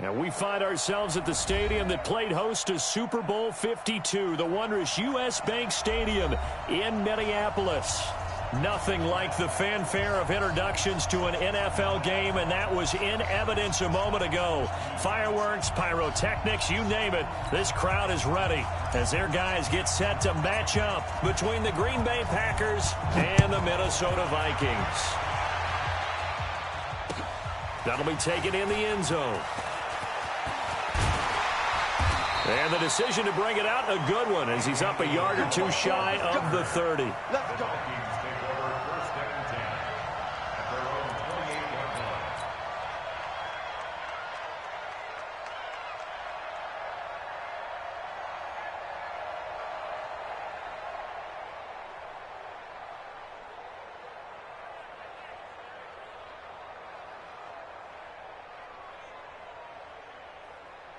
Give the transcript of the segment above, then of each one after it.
And we find ourselves at the stadium that played host to Super Bowl 52, the wondrous U.S. Bank Stadium in Minneapolis. Nothing like the fanfare of introductions to an NFL game, and that was in evidence a moment ago. Fireworks, pyrotechnics, you name it. This crowd is ready as their guys get set to match up between the Green Bay Packers and the Minnesota Vikings. That'll be taken in the end zone. And the decision to bring it out, a good one, as he's up a yard or two shy of the 30. Let's go.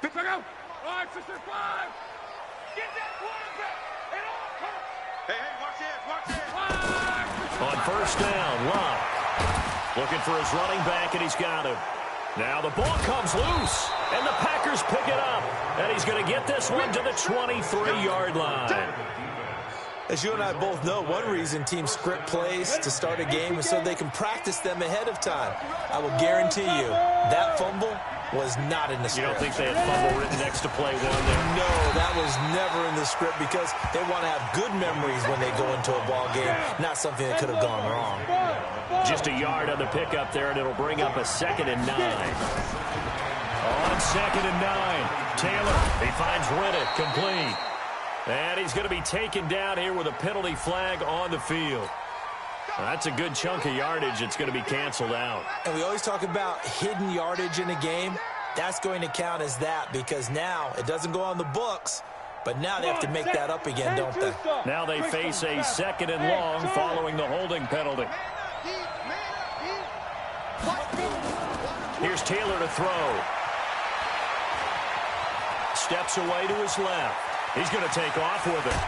Pick back out. 5, 6, 5. Get that quarterback. And all. Hey, watch this. 5, 6, On first down, Locke looking for his running back, and he's got him. Now the ball comes loose, and the Packers pick it up. And he's going to get this one to the 23-yard line. As you and I both know, one reason teams script plays to start a game is so they can practice them ahead of time. I will guarantee you that fumble was not in the script. You don't think they had fumble written next to play one there? No, that was never in the script because they want to have good memories when they go into a ball game, not something that could have gone wrong. Just a yard on the pickup there, and it'll bring up a 2nd and 9. On 2nd and 9, Taylor, he finds Riddick, complete. And he's going to be taken down here with a penalty flag on the field. That's a good chunk of yardage. It's going to be canceled out. And we always talk about hidden yardage in a game. That's going to count as that because now it doesn't go on the books, but now they have to make that up again, don't they? Now they face a 2nd and long following the holding penalty. Here's Taylor to throw. Steps away to his left. He's going to take off with it.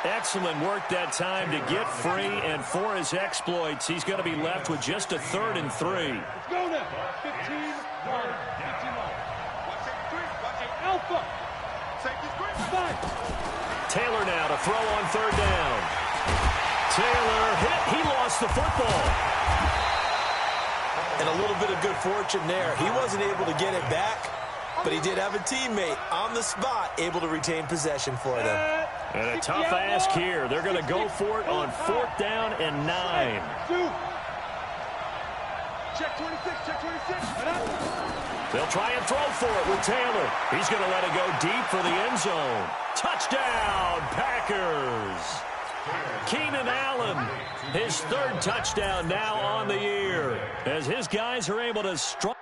Excellent work that time to get free, and for his exploits, he's going to be left with just a 3rd and 3. Let's go now. 15 yards. 15 yards. Alpha. Taylor now to throw on 3rd down. Taylor hit. He lost the football. And a little bit of good fortune there. He wasn't able to get it back, but he did have a teammate on the spot able to retain possession for them. And a tough ask here. They're going to go for it on 4th down and 9. Check 26, check 26. They'll try and throw for it with Taylor. He's going to let it go deep for the end zone. Touchdown, Packers. Keenan Allen, his 3rd touchdown now on the year, as his guys are able to strike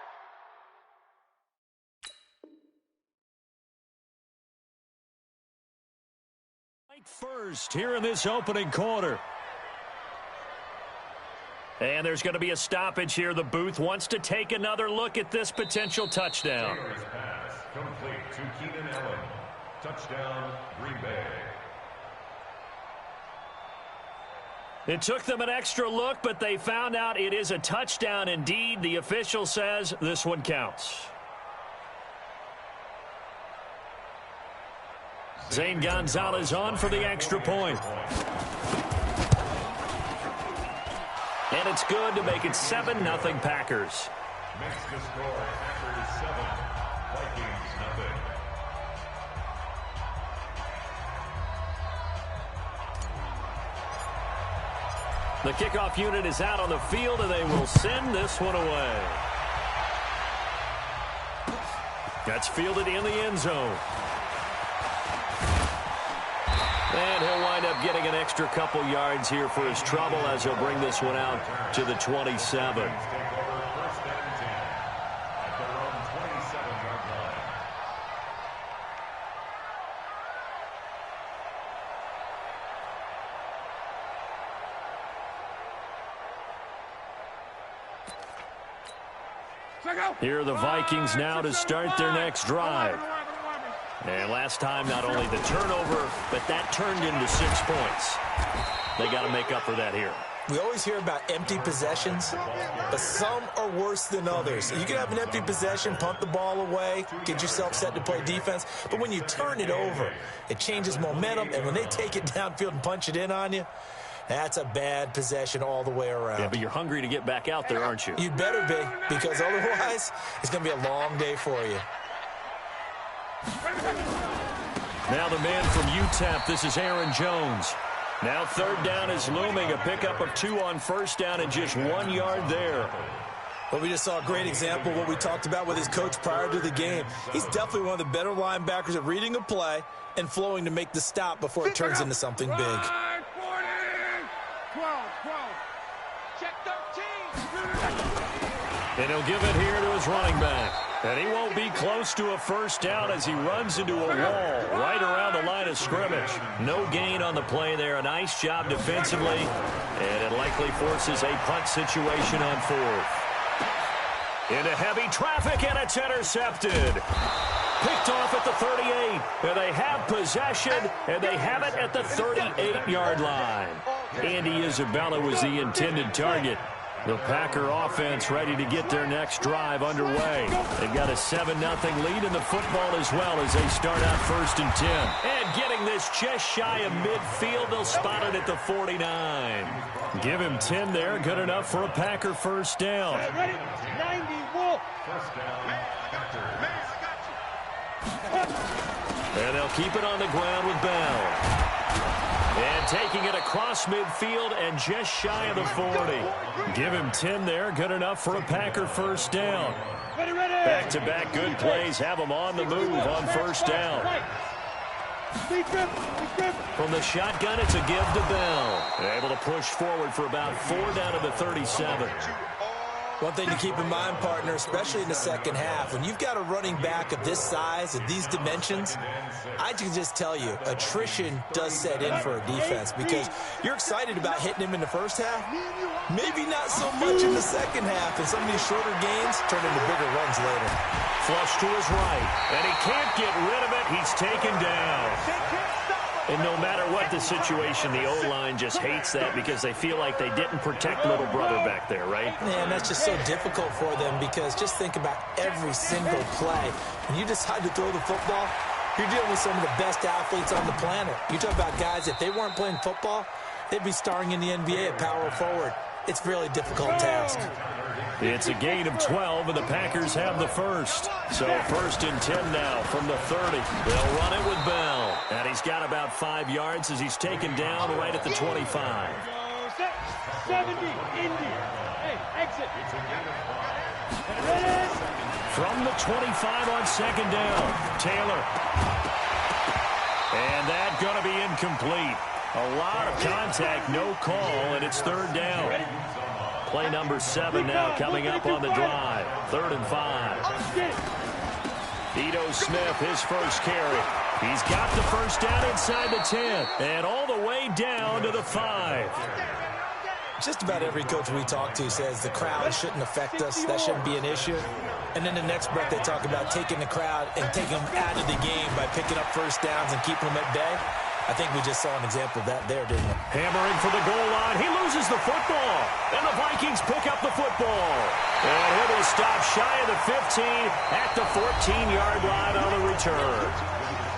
first here in this opening quarter. And there's going to be a stoppage here. The booth wants to take another look at this potential touchdown. Taylor's pass complete to Keenan Allen. Touchdown, Green Bay. It took them an extra look, but they found out it is a touchdown indeed. The official says this one counts. Zane Gonzalez on for the extra point. And it's good to make it 7-0 Packers. Makes the score Packers 7, Vikings nothing. The kickoff unit is out on the field, and they will send this one away. That's fielded in the end zone. And he'll wind up getting an extra couple yards here for his trouble as he'll bring this one out to the 27. Here are the Vikings now to start their next drive. And last time, not only the turnover, but that turned into 6 points. They got to make up for that here. We always hear about empty possessions, but some are worse than others. You can have an empty possession, punt the ball away, get yourself set to play defense, but when you turn it over, it changes momentum, and when they take it downfield and punch it in on you, that's a bad possession all the way around. Yeah, but you're hungry to get back out there, aren't you? You better be, because otherwise, it's going to be a long day for you. Now the man from UTEP, this is Aaron Jones. Now third down is looming, a pickup of 2 on first down and just 1 yard there. Well, we just saw a great example of what we talked about with his coach prior to the game. He's definitely one of the better linebackers at reading a play and flowing to make the stop before it turns into something big. 12, 12. Check 13. And he'll give it here to his running back. And he won't be close to a first down as he runs into a wall right around the line of scrimmage. No gain on the play there. A nice job defensively. And it likely forces a punt situation on fourth. Into heavy traffic, and it's intercepted. Picked off at the 38. And they have possession, and they have it at the 38-yard line. Andy Isabella was the intended target. The Packer offense ready to get their next drive underway. They've got a 7-0 lead in the football as well as they start out 1st and 10. And getting this just shy of midfield, they'll spot it at the 49. Give him 10 there, good enough for a Packer first down. Ready? 90, Wolf. First down, Packer. And they'll keep it on the ground with Bell. And taking it across midfield and just shy of the 40. Give him 10 there. Good enough for a Packer first down. Back-to-back good plays have them on the move on first down. From the shotgun, it's a give to Bell. Able to push forward for about 4 down to the 37. One thing to keep in mind, partner, especially in the second half, when you've got a running back of this size and these dimensions, I can just tell you, attrition does set in for a defense because you're excited about hitting him in the first half, maybe not so much in the second half, and some of these shorter gains turn into bigger runs later. Flush to his right, and he can't get rid of it. He's taken down. And no matter what the situation, the O-line just hates that because they feel like they didn't protect little brother back there, right? Man, that's just so difficult for them because just think about every single play. When you decide to throw the football, you're dealing with some of the best athletes on the planet. You talk about guys, if they weren't playing football, they'd be starring in the NBA at power forward. It's a really difficult task. It's a gain of 12, and the Packers have the first. So 1st and 10 now from the 30. They'll run it with Bell. And he's got about 5 yards as he's taken down right at the 25. 70, Indy. Hey, exit. From the 25 on 2nd down, Taylor. And that's going to be incomplete. A lot of contact, no call, and it's 3rd down. Play number 7 now coming up on the drive. 3rd and 5. Ito Smith, his first carry. He's got the first down inside the 10 and all the way down to the 5. Just about every coach we talk to says the crowd shouldn't affect us. That shouldn't be an issue. And then the next breath they talk about taking the crowd and taking them out of the game by picking up first downs and keeping them at bay. I think we just saw an example of that there, didn't we? Hammering for the goal line. He loses the football. And the Vikings pick up the football. And he'll be stopped shy of the 15 at the 14-yard line on the return.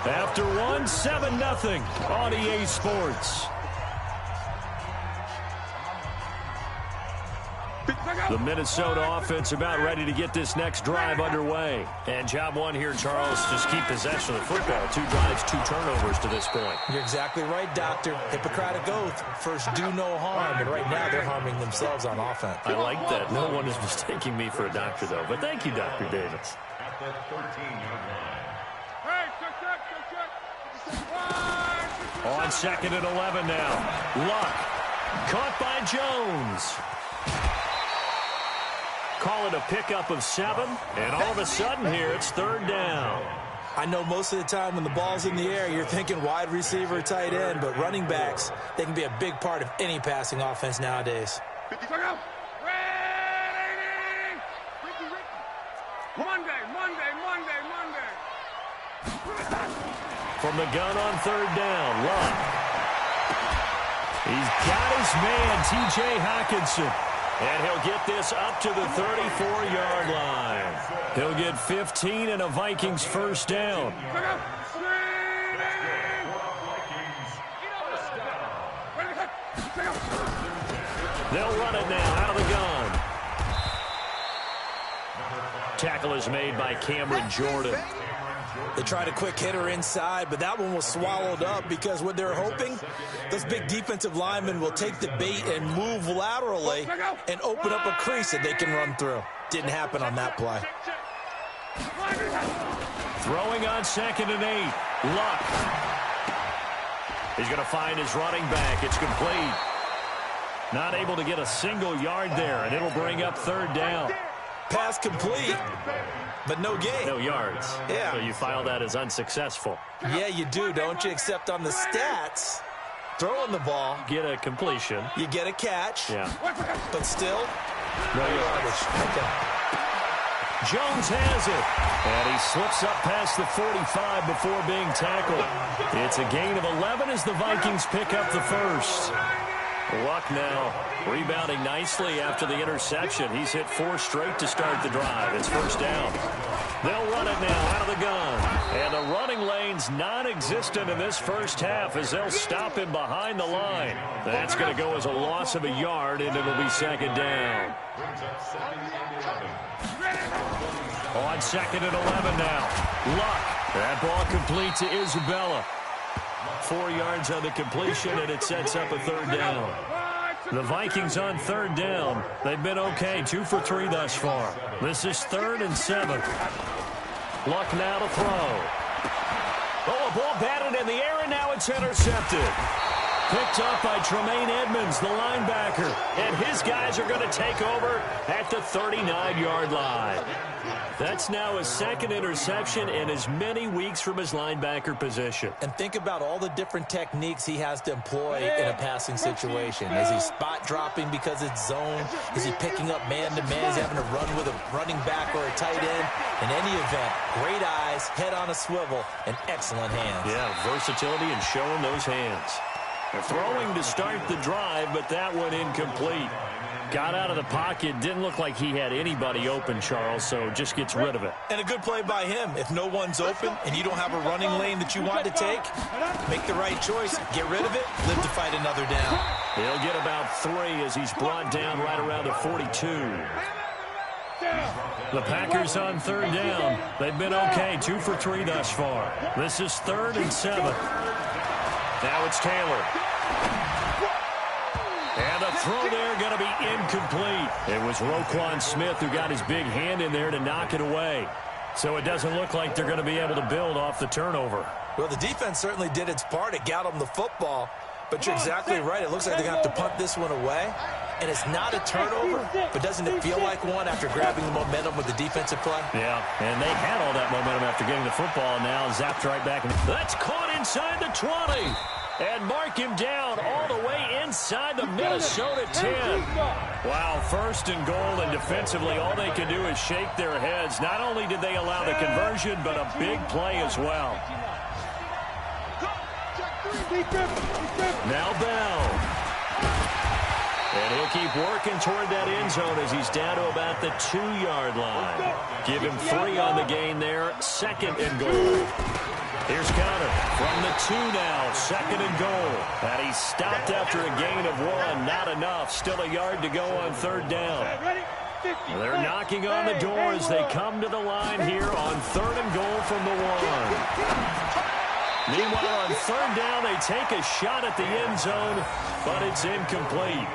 After 7-0 on EA Sports. The Minnesota offense about ready to get this next drive underway. And job 1 here, Charles, just keep possession of the football. 2 drives, 2 turnovers to this point. You're exactly right, Doctor. Hippocratic oath. First, do no harm. And right now, they're harming themselves on offense. I like that. No one is mistaking me for a doctor, though. But thank you, Dr. Davis. At the 13-yard line. Hey, check. On 2nd and 11 now. Luck. Caught by Jones. Call it a pickup of 7, and all of a sudden here, it's 3rd down. I know most of the time when the ball's in the air, you're thinking wide receiver, tight end, but running backs, they can be a big part of any passing offense nowadays. Monday. From the gun on 3rd down, Luck. He's got his man, T.J. Hockenson. And he'll get this up to the 34-yard line. He'll get 15 and a Vikings first down. They'll run it now out of the gun. Tackle is made by Cameron Jordan. They tried a quick hitter inside, but that one was swallowed up because what they're hoping, those big defensive linemen will take the bait and move laterally and open up a crease that they can run through. Didn't happen on that play. Throwing on 2nd and 8. Luck. He's going to find his running back. It's complete. Not able to get a single yard there, and it'll bring up 3rd down. Pass complete, but no gain. No yards. Yeah. So you file that as unsuccessful. Yeah, you do, don't you? Except on the stats, throwing the ball. Get a completion. You get a catch. Yeah. But still, no yardage. Okay. Jones has it. And he slips up past the 45 before being tackled. It's a gain of 11 as the Vikings pick up the first. Luck now rebounding nicely after the interception. He's hit 4 straight to start the drive. It's first down. They'll run it now out of the gun. And the running lane's non-existent in this first half as they'll stop him behind the line. That's going to go as a loss of a yard, and it'll be 2nd down. On 2nd and 11 now. Luck. That ball complete to Isabella. 4 yards on the completion, and it sets up a 3rd down. The Vikings on 3rd down. They've been okay, 2 for 3 thus far. This is 3rd and 7. Luck now to throw. Oh, a ball batted in the air, and now it's intercepted. Picked up by Tremaine Edmonds, the linebacker. And his guys are going to take over at the 39-yard line. That's now his 2nd interception in as many weeks from his linebacker position. And think about all the different techniques he has to employ in a passing situation. Is he spot dropping because it's zone? Is he picking up man-to-man? Is he having to run with a running back or a tight end? In any event, great eyes, head on a swivel, and excellent hands. Yeah, versatility and showing those hands. They're throwing to start the drive, but that one incomplete. Got out of the pocket. Didn't look like he had anybody open, Charles, so just gets rid of it. And a good play by him. If no one's open and you don't have a running lane that you want to take, make the right choice. Get rid of it. Live to fight another down. He'll get about 3 as he's brought down right around the 42. The Packers on 3rd down. They've been okay, 2 for 3 thus far. This is 3rd and 7. Now it's Taylor. And the throw there going to be incomplete. It was Roquan Smith who got his big hand in there to knock it away. So it doesn't look like they're going to be able to build off the turnover. Well, the defense certainly did its part. It got them the football. But you're exactly right. It looks like they're going to have to punt this one away. And it's not a turnover, but doesn't it feel like one after grabbing the momentum with the defensive play? Yeah, and they had all that momentum after getting the football, and now zapped right back. That's caught inside the 20. And mark him down all the way inside the Minnesota 10. Wow, 1st and goal, and defensively all they can do is shake their heads. Not only did they allow the conversion, but a big play as well. Now Bell. And he'll keep working toward that end zone as he's down to about the 2-yard line. Give him 3 on the gain there. 2nd and goal. Here's Conner from the 2 now. 2nd and goal. And he's stopped after a gain of 1. Not enough. Still a yard to go on 3rd down. They're knocking on the door as they come to the line here on 3rd and goal from the 1. Meanwhile, on 3rd down, they take a shot at the end zone, but it's incomplete.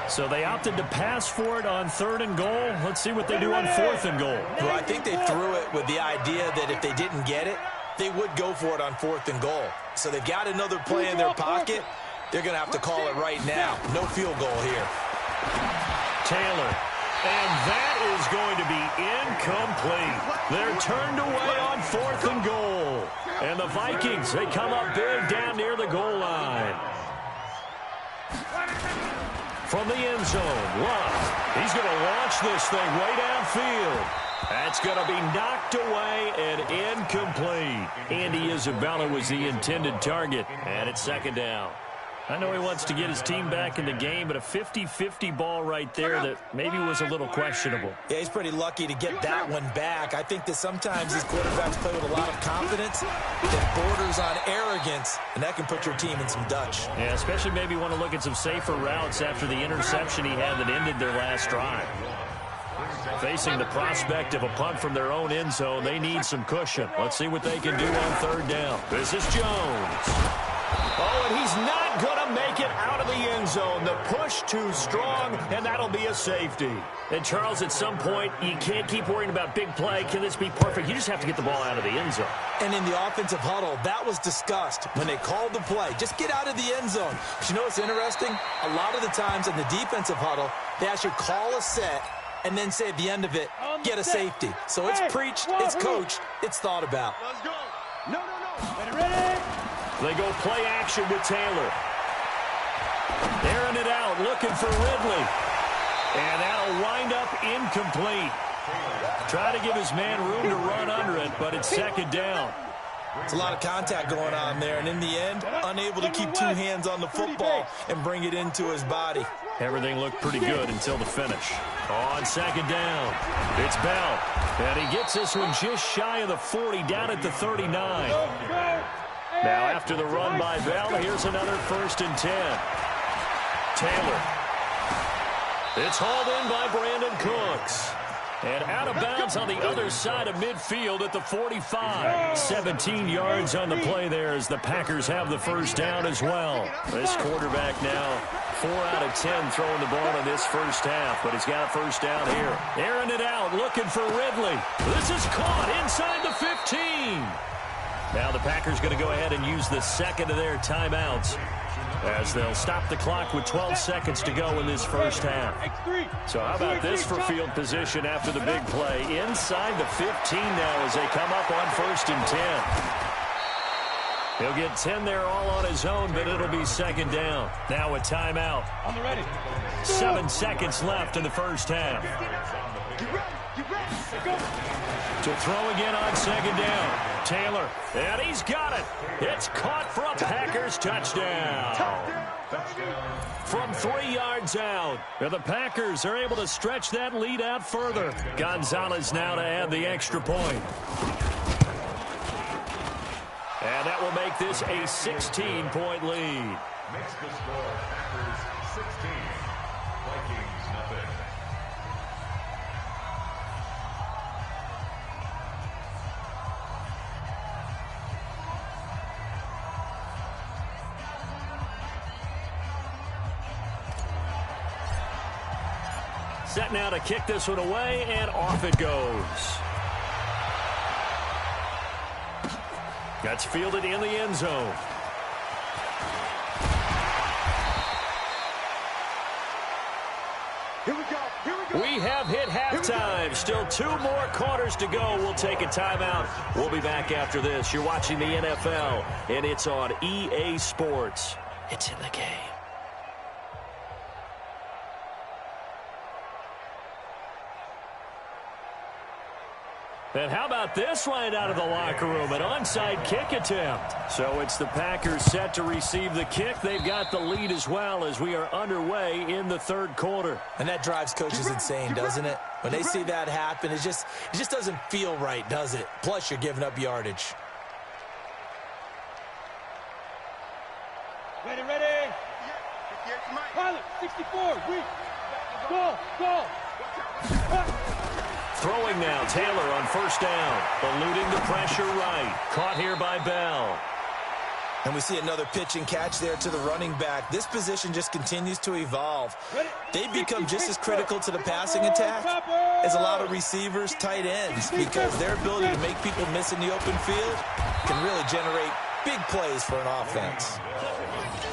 So they opted to pass for it on 3rd and goal. Let's see what they do on 4th and goal. Well, I think they threw it with the idea that if they didn't get it, they would go for it on 4th and goal. So they've got another play in their pocket. They're going to have to call it right now. No field goal here. Taylor. And that is going to be incomplete. They're turned away on 4th and goal. And the Vikings, they come up big down near the goal line. From the end zone, Luck. He's going to launch this thing way downfield. That's going to be knocked away and incomplete. Andy Isabella was the intended target, and it's 2nd down. I know he wants to get his team back in the game, but a 50-50 ball right there that maybe was a little questionable. Yeah, he's pretty lucky to get that one back. I think that sometimes these quarterbacks play with a lot of confidence that borders on arrogance, and that can put your team in some Dutch. Yeah, especially maybe want to look at some safer routes after the interception he had that ended their last drive. Facing the prospect of a punt from their own end zone, they need some cushion. Let's see what they can do on third down. This is Jones. Oh, and he's not going to make it out of the end zone. The push too strong, and that'll be a safety. And, Charles, at some point, you can't keep worrying about big play. Can this be perfect? You just have to get the ball out of the end zone. And in the offensive huddle, that was discussed when they called the play. Just get out of the end zone. But you know what's interesting? A lot of the times in the defensive huddle, they actually call a set and then say at the end of it, get a safety. So it's preached, it's coached, it's thought about. Let's go. No. Ready? They go play action with Taylor. Airing it out, looking for Ridley. And that'll wind up incomplete. Try to give his man room to run under it, but it's second down. It's a lot of contact going on there, and in the end, unable to keep two hands on the football and bring it into his body. Everything looked pretty good until the finish. On second down, it's Bell. And he gets this one just shy of the 40, down at the 39. Now after the run by Bell, here's another 1st and 10. Taylor. It's hauled in by Brandon Cooks. And out of bounds on the other side of midfield at the 45. 17 yards on the play there as the Packers have the first down as well. This quarterback now 4 out of 10 throwing the ball in this first half, but he's got a first down here. Airing it out, looking for Ridley. This is caught inside the 15. Now the Packers going to go ahead and use the second of their timeouts as they'll stop the clock with 12 seconds to go in this first half. So how about this for field position after the big play? Inside the 15 now as they come up on 1st and 10. He'll get 10 there all on his own, but it'll be second down. Now a timeout. On the ready. 7 seconds left in the first half. To throw again on second down. Taylor, and he's got it. It's caught for a Packers touchdown. From 3 yards out. And the Packers are able to stretch that lead out further. Gonzalez now to add the extra point. And that will make this a 16-point lead. Makes the score Packers 16, Vikings nothing. Set now to kick this one away, and off it goes. That's fielded in the end zone. Here we go. We have hit halftime. Still 2 more quarters to go. We'll take a timeout. We'll be back after this. You're watching the NFL, and it's on EA Sports. It's in the game. And how about this right out of the locker room? An onside kick attempt. So it's the Packers set to receive the kick. They've got the lead as well as we are underway in the third quarter. And that drives coaches insane, doesn't it? When they see that happen, it just doesn't feel right, does it? Plus, you're giving up yardage. Ready. Mike. Pilot, 64. Go. Throwing now, Taylor on first down. Eluding the pressure right. Caught here by Bell. And we see another pitch and catch there to the running back. This position just continues to evolve. They become just as critical to the passing attack as a lot of receivers, tight ends, because their ability to make people miss in the open field can really generate big plays for an offense.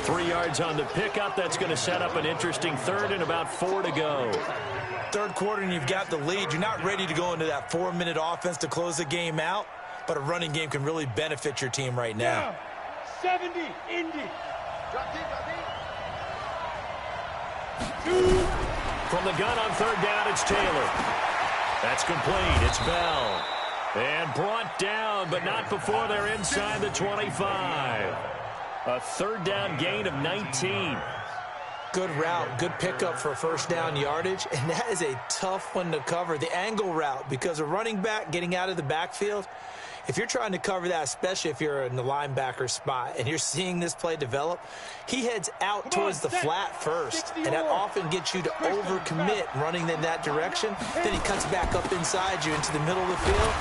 3 yards on the pickup. That's going to set up an interesting third and about 4 to go. Third quarter and you've got the lead. You're not ready to go into that 4-minute offense to close the game out, but a running game can really benefit your team right now. 70, Indy. Drop deep. From the gun on third down, it's Taylor. That's complete. It's Bell. And brought down, but not before they're inside the 25. A third down gain of 19. Good route, good pickup for first down yardage, and that is a tough one to cover, the angle route, because a running back getting out of the backfield, if you're trying to cover that, especially if you're in the linebacker spot and you're seeing this play develop, he heads out towards the flat first, and that often gets you to overcommit running in that direction. Then he cuts back up inside you into the middle of the field.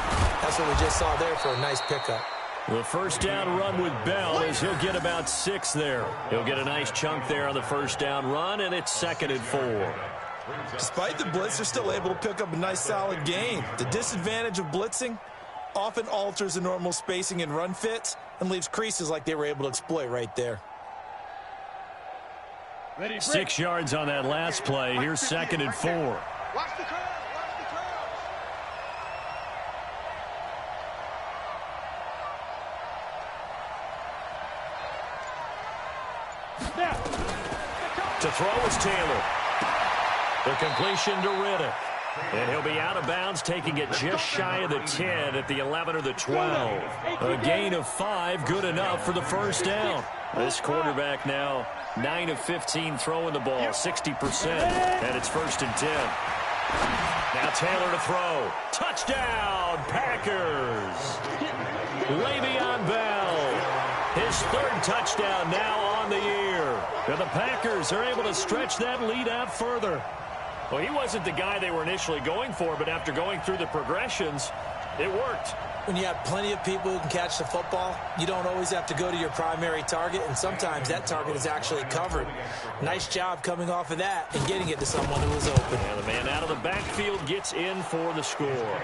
That's what we just saw there for a nice pickup. The first down run with Bell is he'll get about 6 there. He'll get a nice chunk there on the first down run, and it's 2nd and 4. Despite the blitz, they're still able to pick up a nice solid gain. The disadvantage of blitzing often alters the normal spacing and run fits and leaves creases like they were able to exploit right there. 6 yards on that last play. Here's 2nd and 4. Watch the curve. Watch the curve. To throw is Taylor. The completion to Riddick. And he'll be out of bounds, taking it just shy of the 10 at the 11 or the 12. A gain of 5, good enough for the first down. This quarterback now 9 of 15 throwing the ball, 60%, and it's 1st and 10. Now Taylor to throw. Touchdown, Packers. Le'Veon Bell. His 3rd touchdown now on the year. And the Packers are able to stretch that lead out further. Well, he wasn't the guy they were initially going for, but after going through the progressions, it worked. When you have plenty of people who can catch the football, you don't always have to go to your primary target, and sometimes that target is actually covered. Nice job coming off of that and getting it to someone who was open. And the man out of the backfield gets in for the score.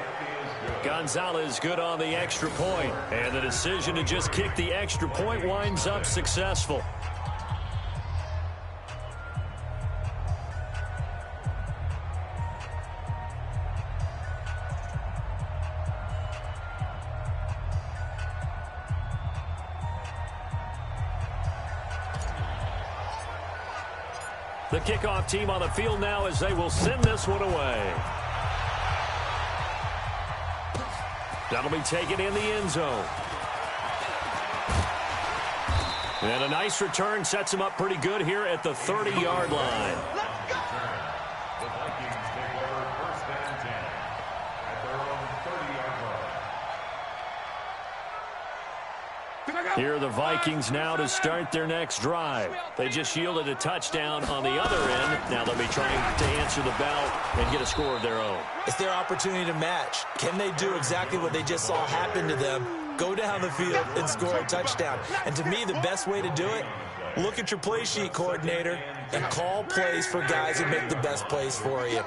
Gonzalez good on the extra point, and the decision to just kick the extra point winds up successful. The kickoff team on the field now as they will send this one away. That'll be taken in the end zone. And a nice return sets him up pretty good here at the 30-yard line. The Vikings take over 1st and 10 at their own 30-yard line. Here are the Vikings now to start their next drive. They just yielded a touchdown on the other end. Now they'll be trying to answer the bell and get a score of their own. It's their opportunity to match. Can they do exactly what they just saw happen to them? Go down the field and score a touchdown. And to me, the best way to do it, look at your play sheet coordinator and call plays for guys who make the best plays for you.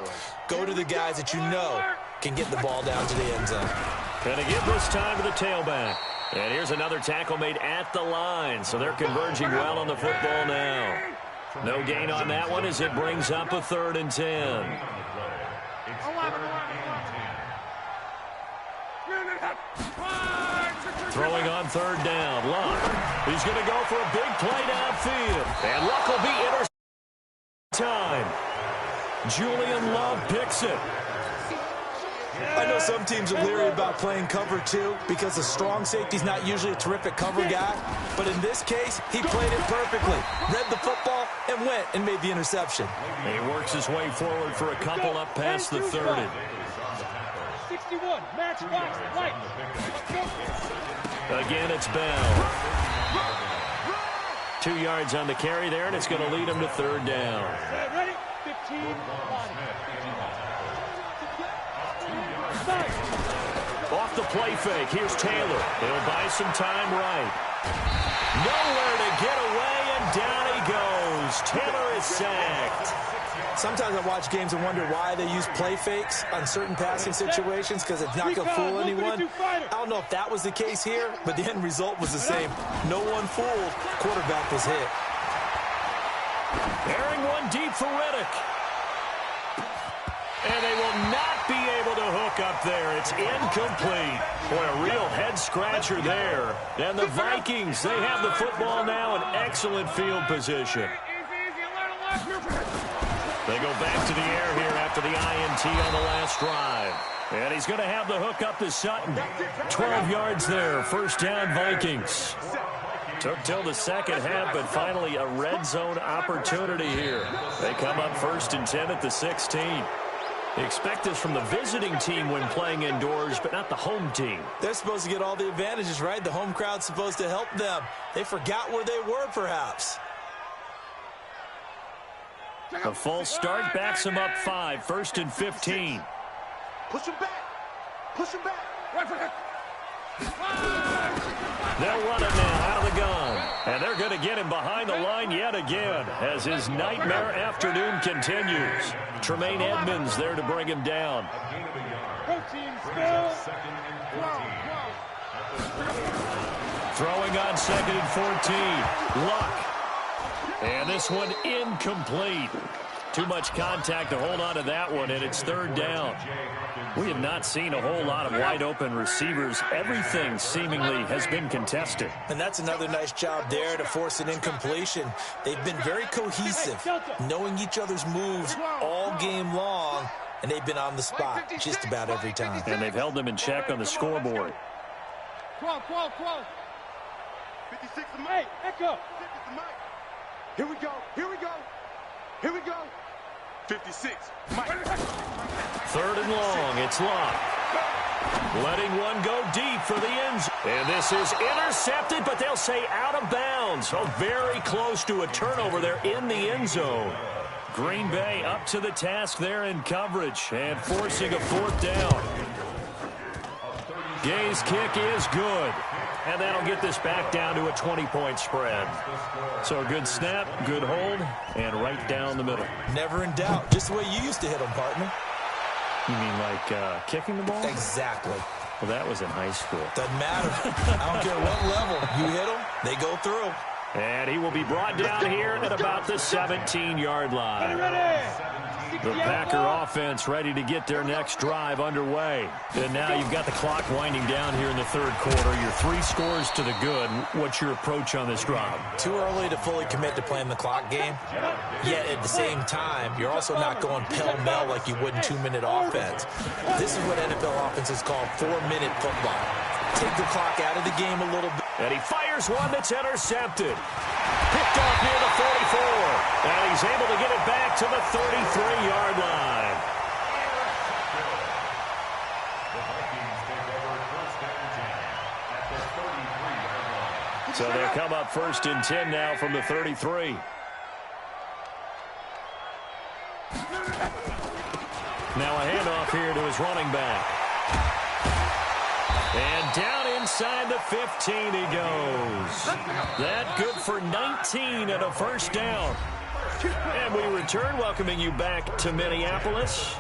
Go to the guys that you know can get the ball down to the end zone. And to give this time to the tailback. And here's another tackle made at the line, so they're converging well on the football now. No gain on that one as it brings up a 3rd and 10. Throwing on 3rd down, Luck. He's going to go for a big play downfield. And Luck will be intercepted. Time. Julian Love picks it. I know some teams are leery about playing cover 2 because the strong safety's not usually a terrific cover guy. But in this case, he played it perfectly. Read the football and went and made the interception. He works his way forward for a couple up past the 30. 61, match box, right. Again, it's Bell. 2 yards on the carry there, and it's going to lead him to 3rd down. Ready? 15, body. Off the play fake, here's Taylor. He'll buy some time right. Nowhere to get away, and down he goes. Taylor is sacked. Sometimes I watch games and wonder why they use play fakes on certain passing situations because it's not going to fool anyone. I don't know if that was the case here, but the end result was the same. No one fooled. Quarterback was hit. Airing one deep for Riddick. And they will not be able to hook up there. It's incomplete. Boy, a real head-scratcher there. And the Vikings, they have the football now in excellent field position. They go back to the air here after the INT on the last drive. And he's going to have the hook up to Sutton. 12 yards there. 1st down, Vikings. Took till the second half, but finally a red zone opportunity here. They come up 1st and 10 at the 16. Expect this from the visiting team when playing indoors, but not the home team. They're supposed to get all the advantages, right? The home crowd's supposed to help them. They forgot where they were, perhaps. A false start backs them up 5, 1st and 15. Push him back. Push him back. They'll run it now out of the gun. And they're going to get him behind the line yet again as his nightmare afternoon continues. Tremaine Edmonds there to bring him down. Throwing on 2nd and 14. Luck. And this one incomplete. Too much contact to hold on to that one, and it's 3rd down. We have not seen a whole lot of wide-open receivers. Everything seemingly has been contested. And that's another nice job there to force an incompletion. They've been very cohesive, knowing each other's moves all game long, and they've been on the spot just about every time. And they've held them in check on the scoreboard. 12. 56 to Mike. Echo. Here we go. Here we go. Here we go. 56. Mike. 3rd and long. It's Luck. Letting one go deep for the end zone. And this is intercepted, but they'll say out of bounds. So very close to a turnover there in the end zone. Green Bay up to the task there in coverage and forcing a 4th down. Gay's kick is good. And that'll get this back down to a 20-point spread. So a good snap, good hold, and right down the middle. Never in doubt. Just the way you used to hit them, partner. You mean like kicking the ball? Exactly. Well, that was in high school. Doesn't matter. I don't care what level. You hit them, they go through. And he will be brought down here at about the 17-yard line. The Packer offense ready to get their next drive underway. And now you've got the clock winding down here in the 3rd quarter. You're 3 scores to the good. What's your approach on this drive? Too early to fully commit to playing the clock game. Yet at the same time, you're also not going pell-mell like you would in 2-minute offense. This is what NFL offenses call 4-minute football. Take the clock out of the game a little bit. And he fires one that's intercepted. Picked off near the 44. And he's able to get it back to the 33-yard line. So they'll come up 1st and 10 now from the 33. Now a handoff here to his running back. And down inside the 15 he goes. That good for 19 and a 1st down. And we return, welcoming you back to Minneapolis.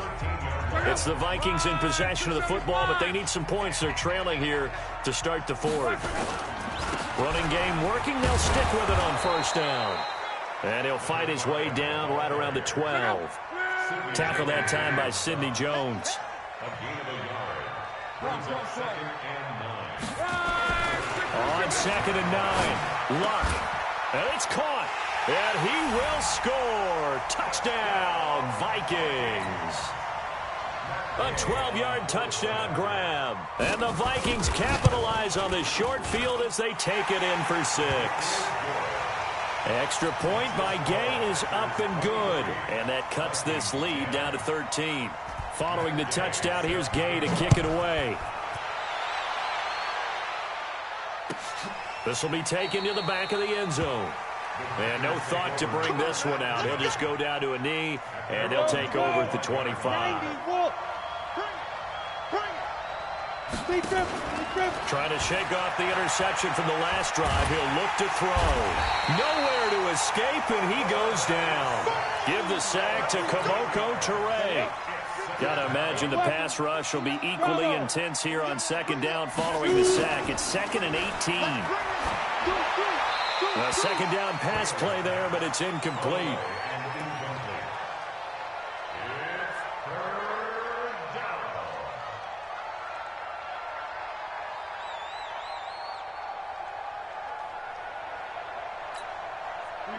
It's the Vikings in possession of the football, but they need some points. They're trailing here to start the 4th. Running game working. They'll stick with it on 1st down. And he'll fight his way down right around the 12. Tackled that time by Sidney Jones. On 2nd and 9. Luck. And it's caught. And he will score. Touchdown, Vikings. A 12-yard touchdown grab. And the Vikings capitalize on the short field as they take it in for 6. Extra point by Gay is up and good. And that cuts this lead down to 13. Following the touchdown, here's Gay to kick it away. This will be taken to the back of the end zone. And no thought to bring this one out. He'll just go down to a knee, and they'll take over at the 25. Trying to shake off the interception from the last drive. He'll look to throw. Nowhere to escape, and he goes down. Give the sack to Kamoko Toure. Got to imagine the pass rush will be equally intense here on 2nd down following the sack. It's 2nd and 18. A 2nd down pass play there, but it's incomplete.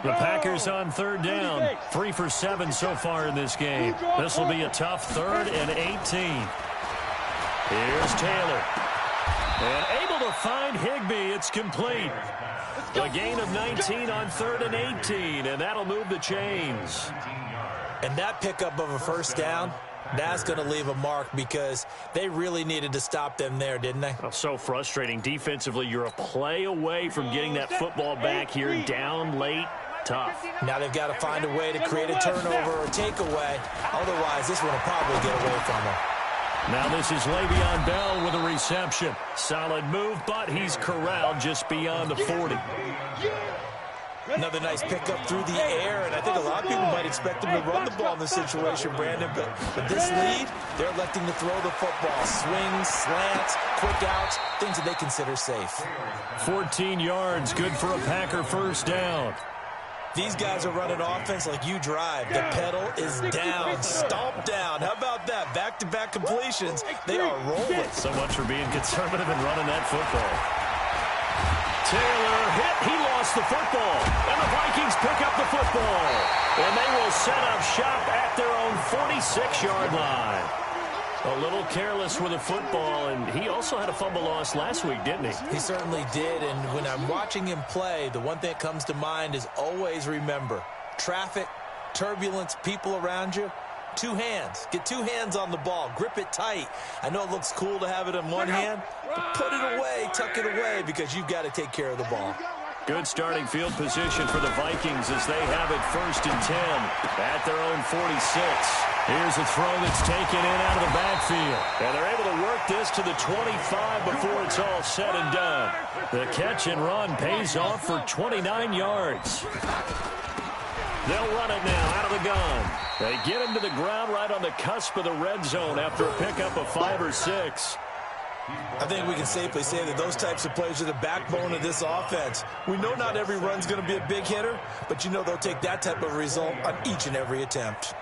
The Packers on 3rd down. 3 for 7 so far in this game. This will be a tough 3rd and 18. Here's Taylor. And able to find Higbee. It's complete. A gain of 19 on 3rd and 18, and that'll move the chains. And that pickup of a first down, that's going to leave a mark because they really needed to stop them there, didn't they? Oh, so frustrating. Defensively, you're a play away from getting that football back here down late. Tough. Now they've got to find a way to create a turnover or takeaway. Otherwise, this one will probably get away from them. Now this is Le'Veon Bell with a reception. Solid move, but he's corralled just beyond the 40. Another nice pickup through the air, and I think a lot of people might expect him to run the ball in this situation, Brandon, but with this lead, they're electing to throw the football. Swings, slants, quick outs, things that they consider safe. 14 yards, good for a Packer first down. These guys are running offense like you drive. The pedal is down, stomp down. How about that? Back-to-back completions. They are rolling. So much for being conservative and running that football. Taylor hit. He lost the football. And the Vikings pick up the football. And they will set up shop at their own 46-yard line. A little careless with the football, and he also had a fumble loss last week, didn't he? He certainly did, and when I'm watching him play, the one thing that comes to mind is always remember, traffic, turbulence, people around you, two hands. Get two hands on the ball. Grip it tight. I know it looks cool to have it in one hand, but put it away, tuck it away, because you've got to take care of the ball. Good starting field position for the Vikings as they have it 1st and 10 at their own 46. Here's a throw that's taken in out of the backfield. And they're able to work this to the 25 before it's all said and done. The catch and run pays off for 29 yards. They'll run it now out of the gun. They get him to the ground right on the cusp of the red zone after a pickup of 5 or 6. I think we can safely say that those types of plays are the backbone of this offense. We know not every run's going to be a big hitter, but you know they'll take that type of result on each and every attempt.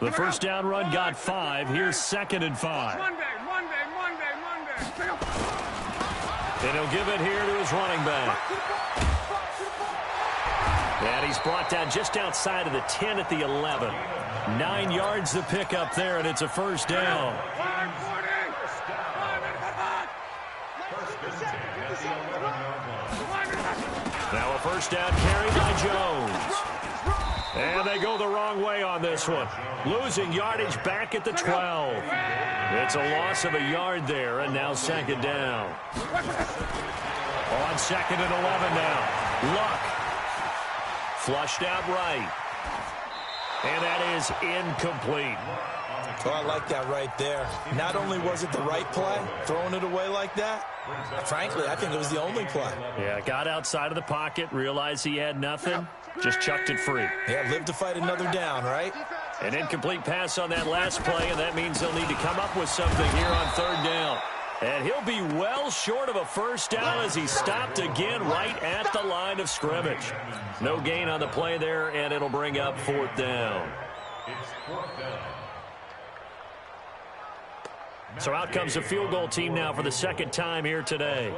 The first down run got 5. Here's 2nd and 5. Monday. And he'll give it here to his running back. And he's brought down just outside of the 10 at the 11. 9 yards to pick up there, and it's a first down. Now a first down carry by Jones. And they go the wrong way on this one. Losing yardage back at the 12. It's a loss of a yard there, and now 2nd down. On 2nd and 11 now. Luck. Flushed out right. And that is incomplete. Oh, I like that right there. Not only was it the right play, throwing it away like that, frankly, I think it was the only play. Yeah, got outside of the pocket, realized he had nothing, just chucked it free. Yeah, live to fight another down, right? An incomplete pass on that last play, and that means they'll need to come up with something here on 3rd down. And he'll be well short of a first down as he stopped again right at the line of scrimmage. No gain on the play there, and it'll bring up 4th down. So out comes the field goal team now for the 2nd time here today.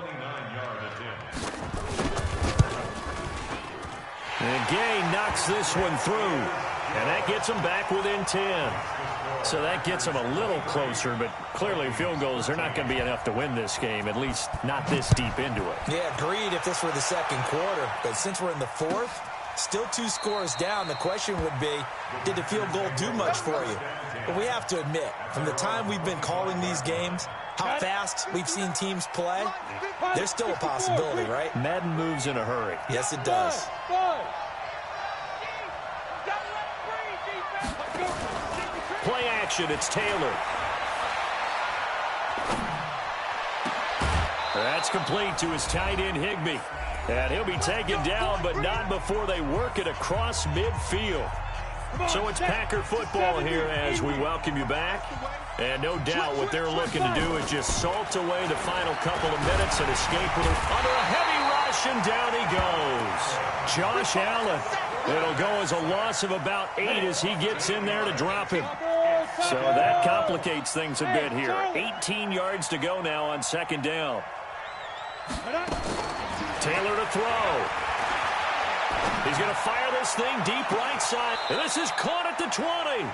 And Gay knocks this one through, and that gets them back within 10. So that gets them a little closer, but clearly field goals are not going to be enough to win this game, at least not this deep into it. Yeah, agreed if this were the 2nd quarter. But since we're in the 4th, still 2 scores down, the question would be, did the field goal do much for you? But we have to admit, from the time we've been calling these games, how fast we've seen teams play, there's still a possibility, right? Madden moves in a hurry. Yes, it does. Play action, it's Taylor. That's complete to his tight end, Higbee. And he'll be taken down, but not before they work it across midfield. So it's Packer football here as we welcome you back. And no doubt what they're looking to do is just salt away the final couple of minutes and escape with under a heavy rush, and down he goes. Josh Allen. It'll go as a loss of about 8 as he gets in there to drop him. So that complicates things a bit here. 18 yards to go now on 2nd down. Taylor to throw. He's going to fire this thing deep right side. And this is caught at the 20.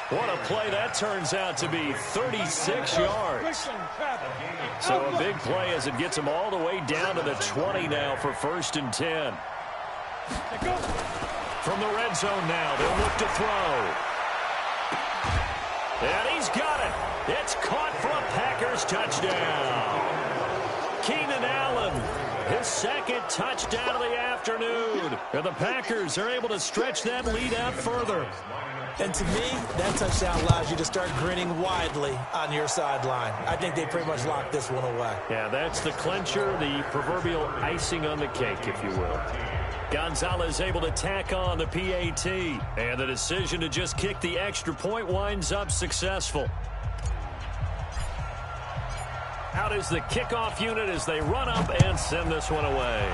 What a play that turns out to be, 36 yards. So a big play as it gets him all the way down to the 20 now for 1st and 10. From the red zone now, they'll look to throw. And he's got it. It's caught for a Packers touchdown. Keenan Allen, his 2nd touchdown of the afternoon. And the Packers are able to stretch that lead out further. And to me, that touchdown allows you to start grinning widely on your sideline. I think they pretty much locked this one away. Yeah, that's the clincher, the proverbial icing on the cake, if you will. Gonzalez able to tack on the PAT. And the decision to just kick the extra point winds up successful. Out is the kickoff unit as they run up and send this one away.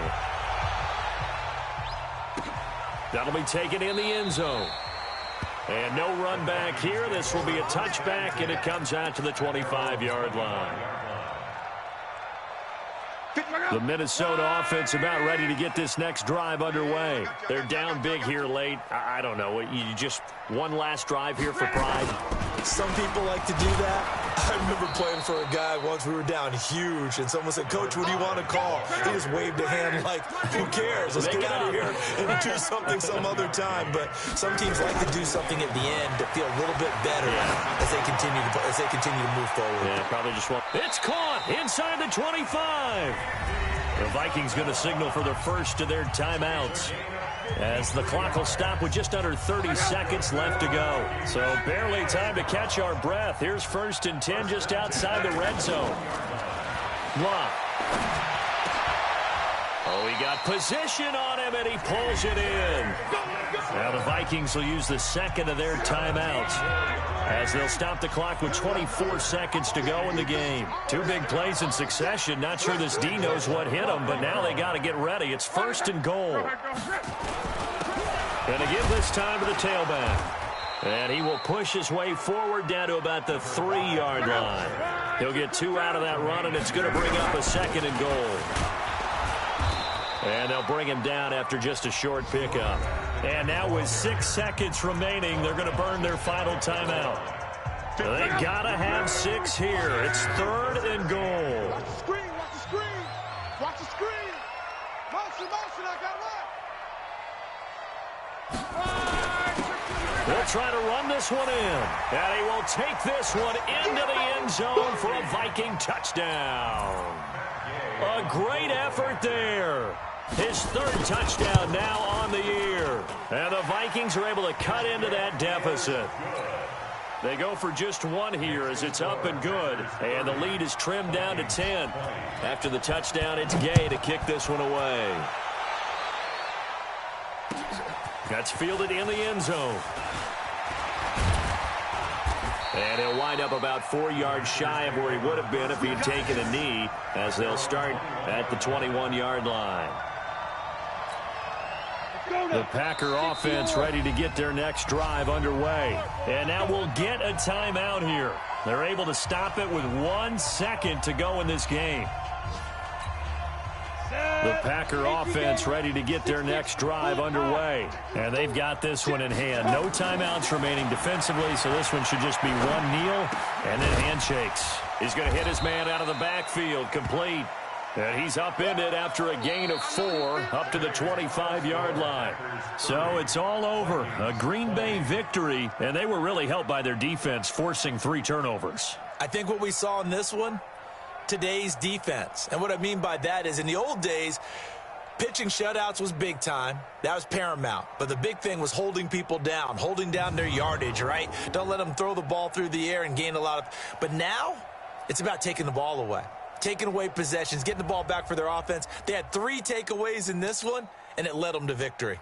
That'll be taken in the end zone. And no run back here. This will be a touchback, and it comes out to the 25-yard line. The Minnesota offense about ready to get this next drive underway. They're down big here late. I don't know. You just one last drive here for pride. Some people like to do that. I remember playing for a guy once. We were down huge, and someone said, "Coach, what do you want to call?" He just waved a hand like, "Who cares? Let's get out of here and do something some other time." But some teams like to do something at the end to feel a little bit better as they continue to move forward. Yeah, probably just want. It's caught inside the 25. The Vikings going to signal for the first of their timeouts, as the clock will stop with just under 30 seconds left to go. So barely time to catch our breath. Here's 1st and 10 just outside the red zone. Blah. Oh, he got position on him, and he pulls it in. Now the Vikings will use the 2nd of their timeouts, as they'll stop the clock with 24 seconds to go in the game. 2 big plays in succession. Not sure this D knows what hit them, but now they got to get ready. It's 1st and goal. Going to give this time to the tailback. And he will push his way forward down to about the 3-yard line. He'll get 2 out of that run, and it's going to bring up a 2nd and goal. And they'll bring him down after just a short pickup. And now with 6 seconds remaining, they're going to burn their final timeout. They got to have 6 here. It's 3rd and goal. Watch the screen, watch the screen. Watch the screen. Motion, I got They'll try to run this one in. And he will take this one into the end zone for a Viking touchdown. A great effort there. His 3rd touchdown now on the year. And the Vikings are able to cut into that deficit. They go for just 1 here as it's up and good. And the lead is trimmed down to 10. After the touchdown, it's Gay to kick this one away. That's fielded in the end zone. And he'll wind up about 4 yards shy of where he would have been if he had taken a knee, as they'll start at the 21-yard line. The Packer offense ready to get their next drive underway. And now we'll get a timeout here. They're able to stop it with 1 second to go in this game. The Packer offense ready to get their next drive underway. And they've got this one in hand. No timeouts remaining defensively, so this one should just be 1 kneel and then handshakes. He's going to hit his man out of the backfield, complete. And he's upended after a gain of 4 up to the 25-yard line. So it's all over. A Green Bay victory, and they were really helped by their defense forcing 3 turnovers. I think what we saw in this one, today's defense. And what I mean by that is in the old days, pitching shutouts was big time. That was paramount. But the big thing was holding people down, holding down their yardage, right? Don't let them throw the ball through the air and gain a lot of. But now it's about taking the ball away, taking away possessions, getting the ball back for their offense. They had 3 takeaways in this one, and it led them to victory.